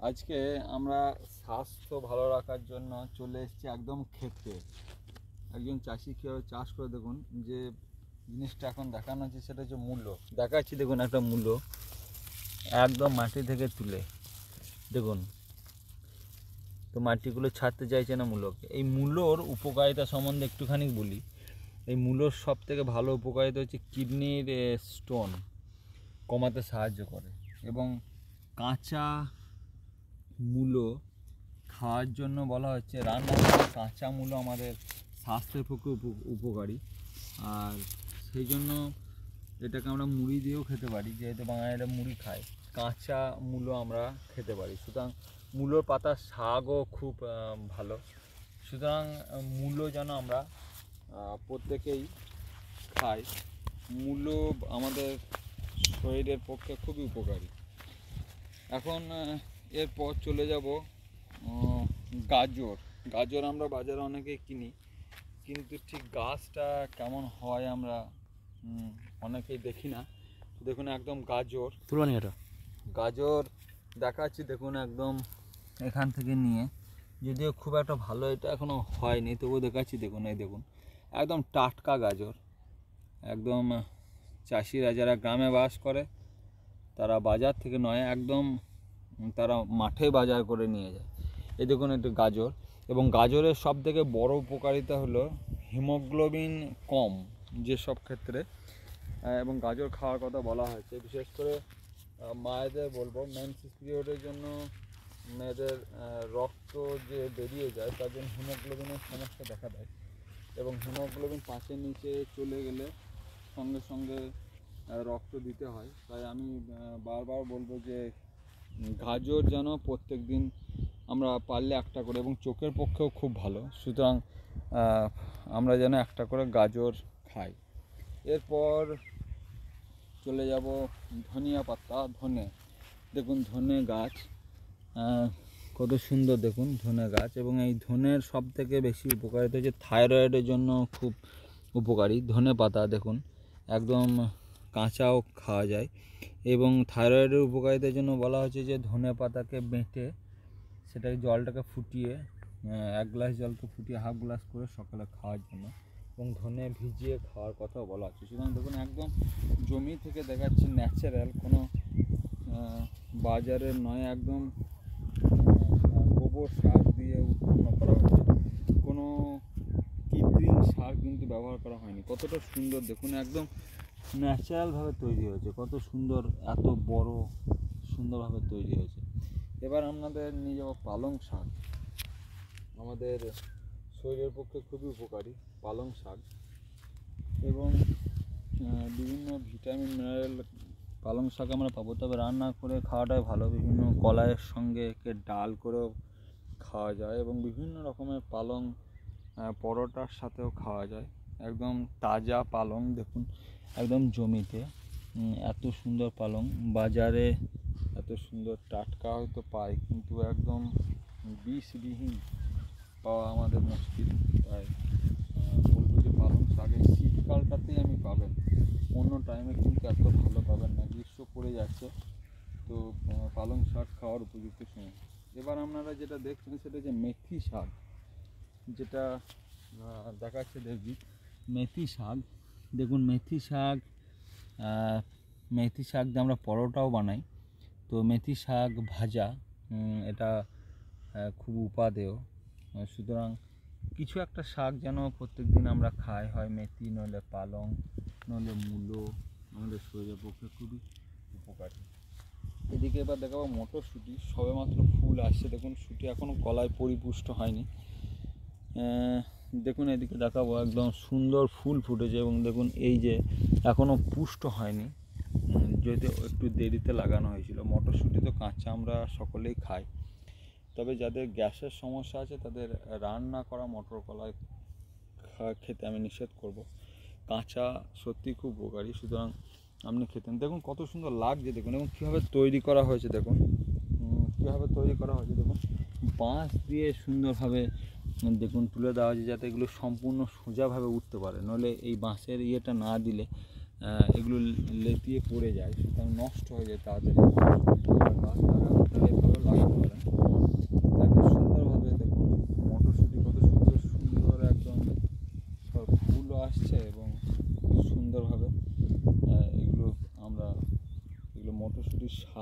আজকে আমরা স্বাস্থ্য ভালো রাখার জন্য চলে এসেছি একদম ক্ষেতে। একজন চাষি কীভাবে চাষ করে দেখুন, যে জিনিসটা এখন দেখানো হচ্ছে সেটা হচ্ছে মূল্য। দেখাচ্ছি দেখুন, একটা মূল্য একদম মাটি থেকে তুলে দেখুন, তো মাটিগুলো ছাড়তে চাইছে না মূলোকে। এই মূলোর উপকারিতা সম্বন্ধে একটুখানি বলি। এই মূলোর সব থেকে ভালো উপকারিতা হচ্ছে কিডনির স্টোন কমাতে সাহায্য করে, এবং কাঁচা মূলো খাওয়ার জন্য বলা হচ্ছে, রান্না করা কাঁচা মূলো আমাদের স্বাস্থ্যের পক্ষে উপকারী। আর সেই জন্য এটাকে আমরা মুড়ি দিয়েও খেতে পারি, যেহেতু বাঙালিরা মুড়ি খায়, কাঁচা মূলো আমরা খেতে পারি। সুতরাং মূলোর পাতার শাকও খুব ভালো। সুতরাং মূলো যেন আমরা প্রত্যেকেই খাই। মূলো আমাদের শরীরের পক্ষে খুবই উপকারী। এখন এরপর চলে যাব গাজর। গাজর আমরা বাজারে অনেকে কিনি, কিন্তু ঠিক গাছটা কেমন হয় আমরা অনেকেই দেখি না। দেখুন একদম গাজর তুলনি, এটা গাজর দেখাচ্ছি দেখুন, একদম এখান থেকে নিয়ে, যদিও খুব একটা ভালো এটা এখনও হয়নি, তবুও দেখাচ্ছি দেখুন। এই দেখুন একদম টাটকা গাজর। একদম চাষিরা যারা গ্রামে বাস করে তারা বাজার থেকে নয়, একদম তারা মাঠে বাজার করে নিয়ে যায়। এই দেখুন একটু গাজর, এবং গাজরের সব থেকে বড় উপকারিতা হলো হিমোগ্লোবিন কম যেসব ক্ষেত্রে, এবং গাজর খাওয়ার কথা বলা হয়েছে। বিশেষ করে মায়েদের বলবো, মেনসেস পিরিয়ডের জন্য মেয়েদের রক্ত যে বেরিয়ে যায় তার জন্য হিমোগ্লোবিনের সমস্যা দেখা দেয়, এবং হিমোগ্লোবিন 5-এর নিচে চলে গেলে সঙ্গে সঙ্গে রক্ত দিতে হয়। তাই আমি বারবার বলবো যে গাজর যেন প্রত্যেক দিন আমরা পারলে একটা করে, এবং চোখের পক্ষেও খুব ভালো, সুতরাং আমরা যেন একটা করে গাজর খাই। এরপর চলে যাব ধনিয়া পাতা। ধনে দেখুন, ধনে গাছ কত সুন্দর দেখুন, ধনে গাছ। এবং এই ধনের সব থেকে বেশি উপকারিতা হচ্ছে থাইরয়েডের জন্য খুব উপকারী। ধনে পাতা দেখুন একদম কাঁচাও খাওয়া যায়, এবং থাইরয়েডের উপকারিতার জন্য বলা হচ্ছে যে ধনে পাতাকে বেটে সেটাকে জলটাকে ফুটিয়ে, 1 গ্লাস জলকে ফুটিয়ে হাফ গ্লাস করে সকালে খাওয়ার জন্য, এবং ধনে ভিজিয়ে খাওয়ার কথাও বলা হচ্ছে। সুতরাং দেখুন একদম জমি থেকে দেখাচ্ছি, ন্যাচারাল, কোনো বাজারের নয়, একদম গোবর সার দিয়ে উৎপন্ন করা হচ্ছে, কোনো কৃত্রিম সার কিন্তু ব্যবহার করা হয়নি। কতটা সুন্দর দেখুন, একদম ন্যাচারালভাবে তৈরি হয়েছে, কত সুন্দর, এত বড় সুন্দরভাবে তৈরি হয়েছে। এবার আপনাদের নিয়ে যাবো পালং শাক। আমাদের শরীরের পক্ষে খুবই উপকারী পালং শাক, এবং বিভিন্ন ভিটামিন মিনারেল পালং শাক আমরা পাবো। তবে রান্না করে খাওয়াটাই ভালো, বিভিন্ন কলাইয়ের সঙ্গে একে ডাল করেও খাওয়া যায়, এবং বিভিন্ন রকমের পালং পরোটার সাথেও খাওয়া যায়। একদম তাজা পালং দেখুন, একদম জমিতে এত সুন্দর পালং। বাজারে এত সুন্দর টাটকা হয়তো পাই, কিন্তু একদম বিষবিহীন পাওয়া আমাদের মুশকিল। তাই বলবো যে পালং শাক এই শীতকালটাতেই আমি পাবেন, অন্য টাইমে কিন্তু এত ভালো পাবেন না। গ্রীষ্ম পড়ে যাচ্ছে, তো পালং শাক খাওয়ার উপযুক্ত সময়। এবার আপনারা যেটা দেখছেন সেটা হচ্ছে মেথি শাক, যেটা দেখাচ্ছে দেখবি মেথি শাক। দেখুন মেথি শাক, মেথি শাক দিয়ে আমরা পরোটাও বানাই। তো মেথি শাক ভাজা, এটা খুব উপাদেয়। সুতরাং কিছু একটা শাক যেন প্রত্যেক দিন আমরা খাই, হয় মেথি, নইলে পালং, নইলে মূলো, আমাদের শরীরের পক্ষে খুবই উপকারী। এদিকে এবার দেখাবো মটরশুঁটি। সবেমাত্র ফুল আসছে দেখুন, শুঁটি এখনও কলায় পরিপুষ্ট হয়নি। দেখুন এদিকে দেখাবো, একদম সুন্দর ফুল ফুটেছে, এবং দেখুন এই যে এখনও পুষ্ট হয়নি, যদিও একটু দেরিতে লাগানো হয়েছিল। মটরশুঁটি তো কাঁচা আমরা সকলেই খাই, তবে যাদের গ্যাসের সমস্যা আছে তাদের রান্না করা মটর কলাই খেতে আমি নিষেধ করব। কাঁচা সত্যি খুব উপকারী, সুতরাং আপনি খেতেন। দেখুন কত সুন্দর লাগছে দেখুন, এবং কীভাবে তৈরি করা হয়েছে দেখুন, দেখুন বাঁশ দিয়ে সুন্দরভাবে দেখুন তুলে দেওয়া হয়েছে, যাতে এগুলো সম্পূর্ণ সোজাভাবে উঠতে পারে, নইলে এই বাঁশের ইয়েটা না দিলে এগুলো লেতিয়ে পড়ে যায়, সুতরাং নষ্ট হয়ে যায় তাড়াতাড়ি। গাছ লাগাতে এভাবে লাগাতে পারেন।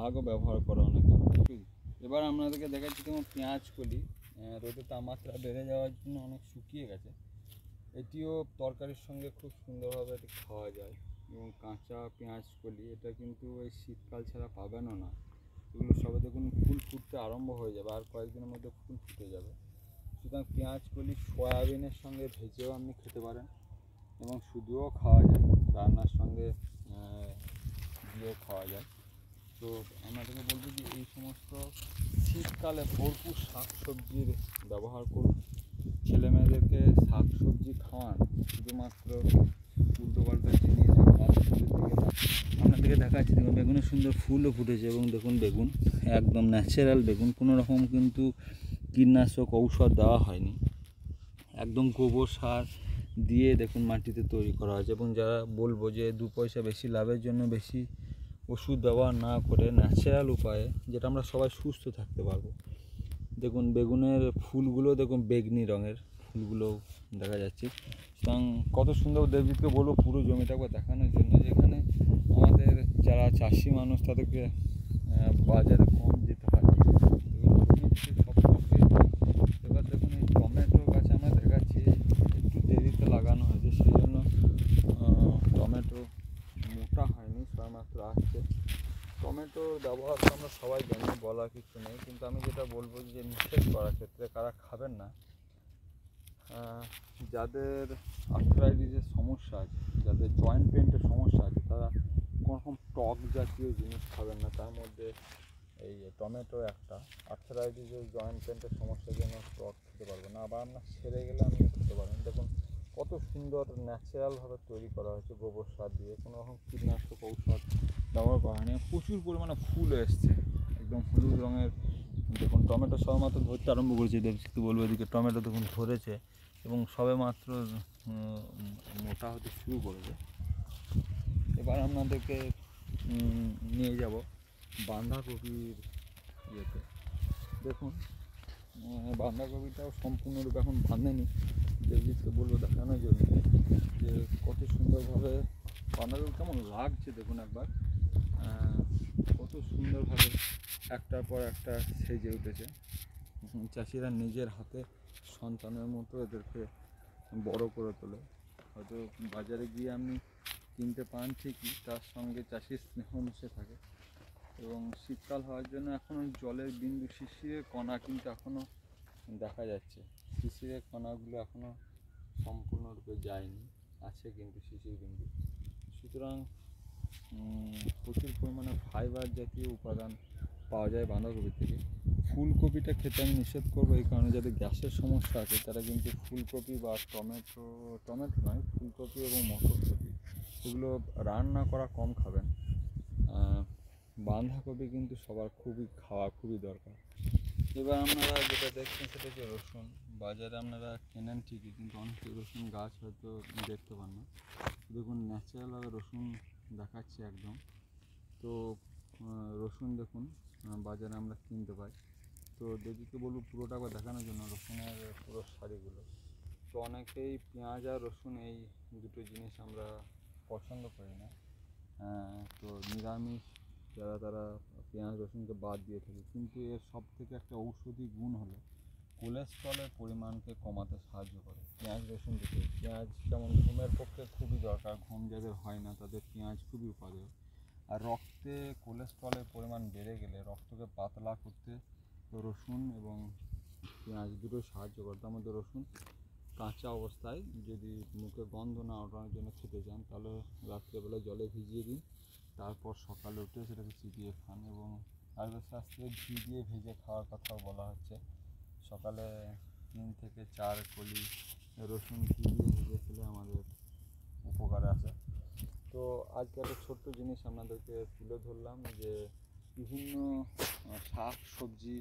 শাকও ব্যবহার করা অনেকে। এবার আপনাদেরকে দেখাচ্ছি যেমন পেঁয়াজ কলি, রোদের তাপমাত্রা বেড়ে যাওয়ার জন্য অনেক শুকিয়ে গেছে। এটিও তরকারির সঙ্গে খুব সুন্দরভাবে এটি খাওয়া যায়। এবং কাঁচা পেঁয়াজ কলি এটা কিন্তু এই শীতকাল ছাড়া পাবেনও না। এগুলো সবে দেখুন ফুল ফুটতে আরম্ভ হয়ে যাবে, আর কয়েকদিনের মধ্যে ফুল ফুটে যাবে। সুতরাং পেঁয়াজ কলি সয়াবিনের সঙ্গে ভেজেও আপনি খেতে পারেন এবং শুধুও খাওয়া যায়, রান্নার সঙ্গে দিয়েও খাওয়া যায়। তো আপনাদেরকে বলবো যে এই সমস্ত শীতকালে ভরপুর শাক সবজির ব্যবহার করুন। ছেলেমেয়েদেরকে শাক সবজি খাওয়ান, শুধুমাত্র উল্টোপাল্টা জিনিস আপনাদেরকে দেখাচ্ছি। দেখুন বেগুনের সুন্দর ফুলও ফুটেছে এবং দেখুন বেগুন একদম ন্যাচারাল বেগুন, কোনো রকম কিন্তু কীটনাশক ঔষধ দেওয়া হয়নি, একদম গোবর সার দিয়ে দেখুন মাটিতে তৈরি করা হয়েছে। এবং যারা বলবো যে 2 পয়সা বেশি লাভের জন্য বেশি ওষুধ ব্যবহার না করে ন্যাচারাল উপায়ে যেটা আমরা সবাই সুস্থ থাকতে পারবো। দেখুন বেগুনের ফুলগুলো দেখুন বেগনি রঙের ফুলগুলো দেখা যাচ্ছে। সুতরাং কত সুন্দর, দেবজিৎকে বলবো পুরো জমিটা একবার দেখানোর জন্য, যেখানে আমাদের যারা চাষি মানুষ তাদেরকে বাজারে কম যেতে হয়। এবার দেখুন এই টমেটো গাছ আমরা দেখাচ্ছি একটু দেরিতে লাগানো হয়েছে, সেই জন্য টমেটো মোটা হয়নি, সবেমাত্র আসছে। টমেটোর ব্যবহার তো আমরা সবাই জানি, বলার কিছু নেই, কিন্তু আমি যেটা বলবো যে নিষেধ করার ক্ষেত্রে কারা খাবেন না, যাদের আর্থ্রাইটিসের সমস্যা আছে, যাদের জয়েন্ট পেইনের সমস্যা আছে, তারা কোনোরকম টক জাতীয় জিনিস খাবেন না। তার মধ্যে এই টমেটো একটা। আর্থ্রাইটিসের জয়েন্ট পেইনের সমস্যার জন্য টক খেতে পারবে না, আবার আপনার সেরে গেলে আপনি খেতে পারেন। দেখুন কত সুন্দর ন্যাচারালভাবে তৈরি করা হয়েছে গোবর সার দিয়ে, কোনো রকম কীটনাশক ঔষধ ব্যবহার করা হয়নি। প্রচুর পরিমাণে ফুল এসছে, একদম হলুদ রঙের। দেখুন টমেটো সবেমাত্র ধরতে আরম্ভ করেছে, দেবজিৎকে বলবো এদিকে টমেটো দেখুন ধরেছে এবং সবেমাত্র মোটা হতে শুরু করেছে। এবার আপনাদেরকে নিয়ে যাব বাঁধাকপির ইয়েতে। দেখুন বাঁধাকপিটাও সম্পূর্ণরূপে এখন বাঁধেনি, দেবজিৎকে বলবো দেখানোর জন্য যে কত সুন্দরভাবে বাঁধাকপি কেমন লাগছে। দেখুন একবার কত সুন্দরভাবে একটার পর একটা সেজে উঠেছে। চাষিরা নিজের হাতে সন্তানের মতো এদেরকে বড় করে তোলে। হয়তো বাজারে গিয়ে আপনি কিনতে পান ঠিকই, তার সঙ্গে চাষির স্নেহ মিশে থাকে। এবং শীতকাল হওয়ার জন্য এখনও জলের বিন্দু শিশিরের কণা কিন্তু এখনও দেখা যাচ্ছে। শিশিরের কণাগুলো এখনও সম্পূর্ণরূপে যায়নি, আছে কিন্তু শিশির বিন্দু। সুতরাং প্রচুর পরিমাণে ফাইবার জাতীয় উপাদান পাওয়া যায় বাঁধাকপি থেকে। ফুলকপিটা খেতে আমি নিষেধ করবো এই কারণে, যাদের গ্যাসের সমস্যা আছে তারা কিন্তু ফুলকপি বা টমেটো নয়, ফুলকপি এবং মটরকপি এগুলো রান্না করা কম খাবেন। বাঁধাকপি কিন্তু সবার খুবই দরকার। এবার আপনারা যেটা দেখছেন সেটা হচ্ছে রসুন। বাজারে আপনারা কেনেন ঠিকই, কিন্তু অনেক রসুন গাছ হয়তো দেখতে পান না। দেখুন ন্যাচারালভাবে রসুন দেখাচ্ছে একদম। তো রসুন দেখুন বাজারে আমরা কিনতে পাই। তো দেবীকে বলবো পুরোটা আবার দেখানোর জন্য রসুনের পুরো শাড়িগুলো। তো অনেকেই পেঁয়াজ আর রসুন এই দুটো জিনিস আমরা পছন্দ করি না। তো নিরামিষ যারা তারা পেঁয়াজ রসুনকে বাদ দিয়ে থাকে, কিন্তু এর সব থেকে একটা ঔষধি গুণ হলো কোলেস্ট্রলের পরিমাণকে কমাতে সাহায্য করে পেঁয়াজ রসুন থেকে। পেঁয়াজ যেমন ঘুমের পক্ষে খুবই দরকার, ঘুম যাদের হয় না তাদের পেঁয়াজ খুবই উপাদেয়। আর রক্তে কোলেস্ট্রলের পরিমাণ বেড়ে গেলে রক্তকে পাতলা করতে রসুন এবং পেঁয়াজ দুটোই সাহায্য করে। তার মধ্যে রসুন কাঁচা অবস্থায় যদি মুখে গন্ধ না ওঠানোর জন্য খেতে চান, তাহলে রাত্রেবেলা জলে ভিজিয়ে দিন, তারপর সকালে উঠে সেটাকে চিবিয়ে খান। এবং আয়ুর্বেদ শাস্ত্রে ঘি দিয়ে ভেজে খাওয়ার কথাও বলা হচ্ছে। সকালে 3 থেকে 4 কলি রসুন ঘি দিয়ে ভেজে খেলে আমাদের উপকারে আসে। তো আজকে একটা ছোট্ট জিনিস আপনাদেরকে তুলে ধরলাম যে বিভিন্ন শাক সবজি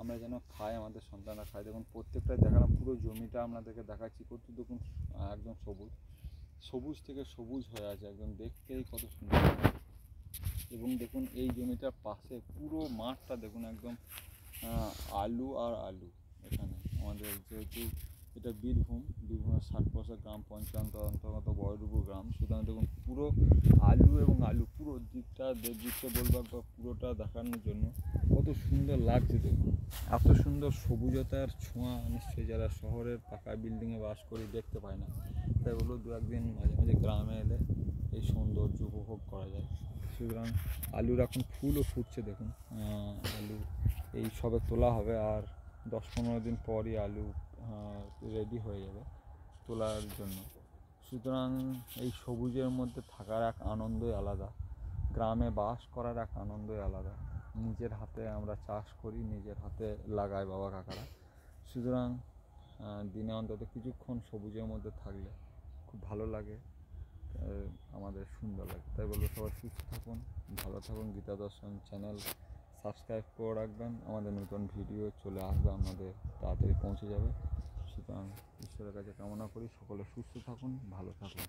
আমরা যেন খাই, আমাদের সন্তানরা খায়। দেখুন প্রত্যেকটাই দেখালাম, পুরো জমিটা আপনাদেরকে দেখাচ্ছি। কত দেখুন একদম সবুজ থেকে সবুজ হয়ে আছে, একদম দেখতেই কত সুন্দর। এবং দেখুন এই জমিটার পাশে পুরো মাঠটা দেখুন একদম আলু আর আলু। এখানে আমাদের যেহেতু এটা বীরভূমের 60% গ্রাম পঞ্চায়েত অন্তর্গত বড়ডুবুর গ্রাম। সুতরাং দেখুন পুরো আলু এবং আলু পুরো দিকটা বলবো একবার পুরোটা দেখানোর জন্য কত সুন্দর লাগছে দেখুন। এত সুন্দর সবুজতার ছোঁয়া নিশ্চয়ই যারা শহরের পাকা বিল্ডিংয়ে বাস করে দেখতে পায় না। তাই বলবো দু একদিন মাঝে মাঝে গ্রামে এলে এই সৌন্দর্য উপভোগ করা যায়। সুতরাং আলুর এখন ফুলও ফুটছে দেখুন। আলু এই সবে তোলা হবে, আর 10-15 দিন পরই আলু রেডি হয়ে যাবে তোলার জন্য। সুতরাং এই সবুজের মধ্যে থাকার এক আনন্দই আলাদা, গ্রামে বাস করার এক আনন্দই আলাদা। নিজের হাতে আমরা চাষ করি, নিজের হাতে লাগায় বাবা কাকারা। সুতরাং দিনে অন্তত কিছুক্ষণ সবুজের মধ্যে থাকলে খুব ভালো লাগে, আমাদের সুন্দর লাগে। তাই বলবো সবাই সুস্থ থাকুন, ভালো থাকুন। গীতা দর্শন চ্যানেল সাবস্ক্রাইব করে রাখবেন, আমাদের নতুন ভিডিও চলে আসবে আপনাদের তাড়াতাড়ি পৌঁছে যাবে। সুতরাং ঈশ্বরের কাছে কামনা করি সকলে সুস্থ থাকুন, ভালো থাকুন।